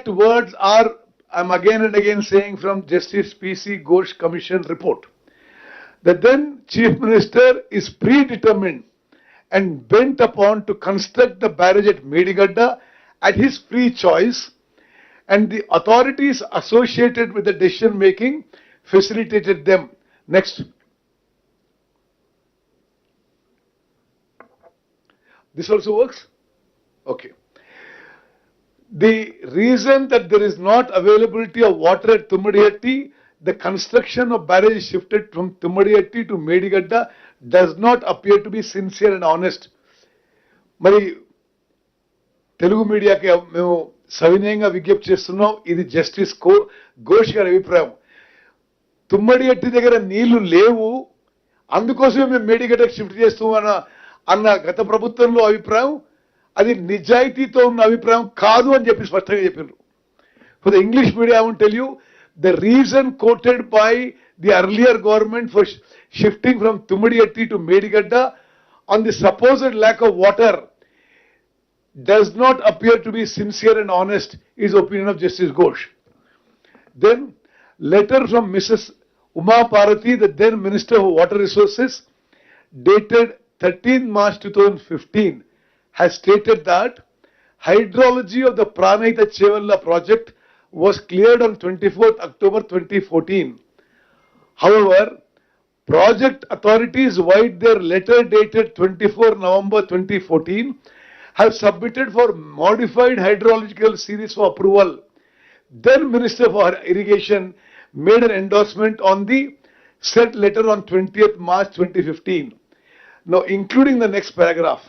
exact words are, I'm again and again saying from Justice P.C. Ghosh Commission report, the then Chief Minister is predetermined and bent upon to construct the barrage at Medigadda at his free choice, and the authorities associated with the decision making facilitated them. Next. This also works? Okay. The reason that there is not availability of water at Tummadihatti, the construction of barrage is shifted from Tummadihatti to Medigadda does not appear to be sincere and honest. మరి తెలుగు మీడియాకి మేము సవినయంగా విజ్ఞప్తి చేస్తున్నాం, ఇది justice Ghosh గారి అభిప్రాయం. తుమ్మడిహట్టి దగ్గర నీళ్లు లేవు, అందుకోసమే మేము మేడిగడ్డకు షిఫ్ట్ చేస్తామన్న అన్న గత ప్రభుత్వంలో అభిప్రాయం, అది నిజాయితీతో ఉన్న అభిప్రాయం కాదు అని చెప్పి స్పష్టంగా చెప్పారు. For the English media, I want to tell you, the reason quoted by the earlier government for shifting from Tummadihatti to Medigadda on the supposed lack of water does not appear to be sincere and honest, is opinion of Justice Ghosh. Then, letter from Mrs. Uma Bharati, the then Minister of Water Resources, dated 13 March 2015, has stated that hydrology of the Pranahita Chevalla project was cleared on 24th October 2014. However, project authorities, via their letter dated 24 November 2014, have submitted for modified hydrological series for approval. Then Minister for Irrigation made an endorsement on the said letter on 20th March 2015. Now, including the next paragraph,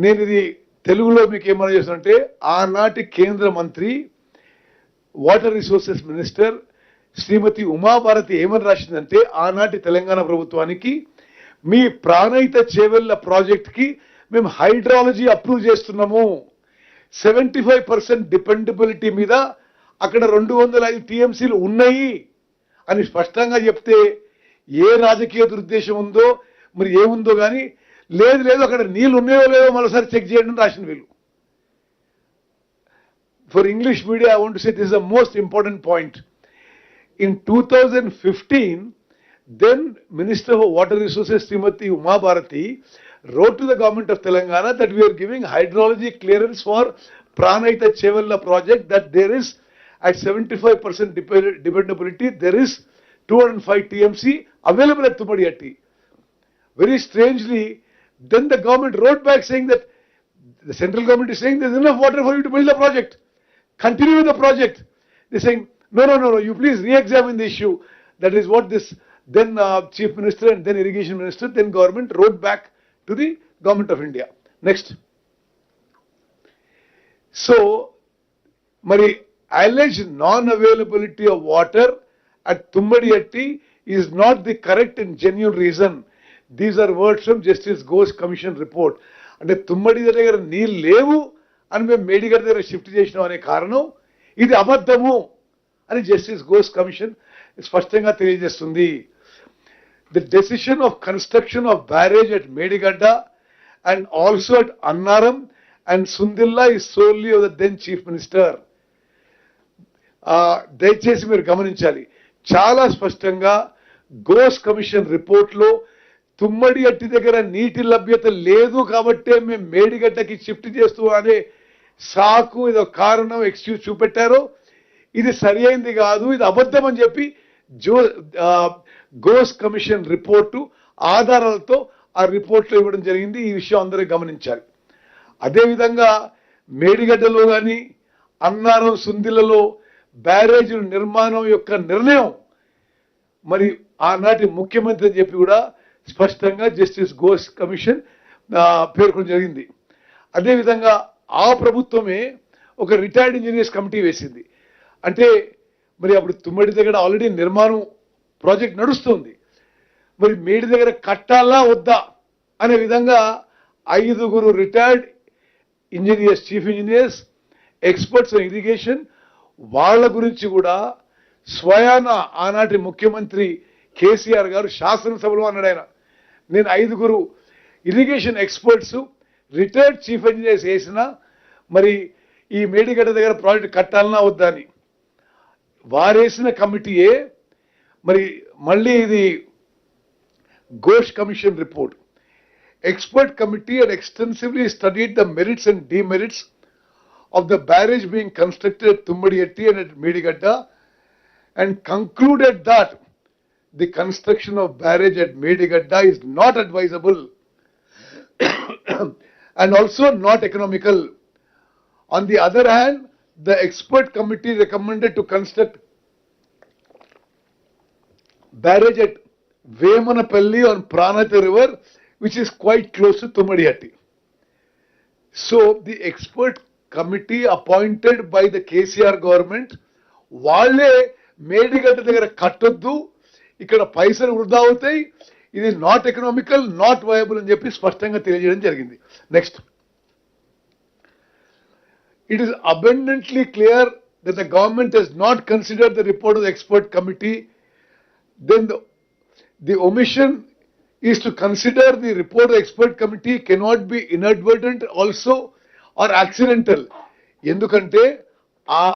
నేను ఇది తెలుగులో మీకు ఏమన్నా చేస్తానంటే, ఆనాటి కేంద్ర మంత్రి water resources minister శ్రీమతి ఉమాభారతి ఏమని రాసిందంటే, ఆనాటి తెలంగాణ ప్రభుత్వానికి మీ ప్రాణహిత చేవెళ్ల ప్రాజెక్ట్కి మేము హైడ్రాలజీ అప్రూవ్ చేస్తున్నాము, 75% డిపెండబిలిటీ మీద అక్కడ 205 టీఎంసీలు ఉన్నాయి అని స్పష్టంగా చెప్తే, ఏ రాజకీయ దురుద్దేశం ఉందో మరి ఏముందో కానీ, లేదు లేదు అక్కడ నీళ్ళు ఉన్నాయో లేదో మరోసారి చెక్ చేయండి అని రాసిన వీళ్ళు. For English media I want to say this is the most important point. In 2015, then Minister for Water Resources Srimati Uma Bharati wrote to the government of Telangana that we are giving hydrology clearance for Pranahita Chevalla project, that there is at 75% dependability, there is 205 TMC available at Tummadihatti. Very strangely, then the government wrote back saying that the central government is saying there is enough water for you to build the project. Continue with the project. They are saying, no, you please re-examine the issue. That is what this then Chief Minister and then Irrigation Minister, then government wrote back to the Government of India. Next. So, Mari, alleged non-availability of water at Tummadihatti is not the correct and genuine reason. These are words from Justice Ghosh Commission report. అంటే తుమ్మడి దగ్గర నీళ్ళు లేవు అని మేము మేడిగడ్డ దగ్గర shift చేసినాం అనే కారణం ఇది అబద్ధము అని జస్టిస్ ఘోష్ కమిషన్ స్పష్టంగా తెలియజేస్తుంది. The decision of construction of barrage at Medigadda and also at Annaram and Sundilla is solely of the then chief minister. దయచేసి మీరు గమనించాలి, చాలా స్పష్టంగా ఘోష్ కమిషన్ రిపోర్ట్లో తుమ్మడిహట్టి దగ్గర నీటి లభ్యత లేదు కాబట్టే మేము మేడిగడ్డకి షిఫ్ట్ చేస్తూ అనే సాకు ఇదో కారణం ఎక్స్క్యూజ్ చూపెట్టారో ఇది సరి అయింది కాదు, ఇది అబద్ధం అని చెప్పి ఘోష్ కమిషన్ రిపోర్టు ఆధారాలతో ఆ రిపోర్ట్లో ఇవ్వడం జరిగింది. ఈ విషయం అందరూ గమనించాలి. అదేవిధంగా మేడిగడ్డలో కానీ అన్నారం సుందిలలో బ్యారేజీల నిర్మాణం యొక్క నిర్ణయం మరి ఆనాటి ముఖ్యమంత్రి అని చెప్పి కూడా స్పష్టంగా జస్టిస్ ఘోష్ కమిషన్ పేర్కొనడం జరిగింది. అదేవిధంగా ఆ ప్రభుత్వమే ఒక రిటైర్డ్ ఇంజనీర్స్ కమిటీ వేసింది. అంటే మరి అప్పుడు తుమ్మడి దగ్గర ఆల్రెడీ నిర్మాణం ప్రాజెక్ట్ నడుస్తుంది, మరి మేడి దగ్గర కట్టాలా వద్దా అనే విధంగా 5 retired engineers, chief engineers, experts in irrigation వాళ్ళ గురించి కూడా స్వయాన ఆనాటి ముఖ్యమంత్రి కేసీఆర్ గారు శాసనసభలో అన్నాడు. ఆయన నేను 5 irrigation experts retired chief engineers వేసిన మరి ఈ మేడిగడ్డ దగ్గర ప్రాజెక్ట్ కట్టాలన్నా వద్దా అని వారేసిన కమిటీయే మరి మళ్ళీ ఇది Ghosh commission report. Expert committee had extensively studied the merits and demerits of the barrage being constructed at Tummadiyetti and at Medigadda and concluded that the construction of barrage at Medigadda is not advisable and also not economical. On the other hand, the expert committee recommended to construct barrage at Vemanapalli on Pranati River, which is quite close to Tummadiyetti. So the expert committee appointed by the KCR government, వాళ్ళే మేడిగడ్డ దగ్గర కట్టొద్దు, ఇక్కడ పైసలు వృధా అవుతాయి, ఇది not economical, not viable అని చెప్పి స్పష్టంగా తెలియజేయడం జరిగింది. Next, it is abundantly clear that the government has not considered the report of the expert committee. Then the omission is to consider the report of the expert committee cannot be inadvertent also or accidental. ఎందుకంటే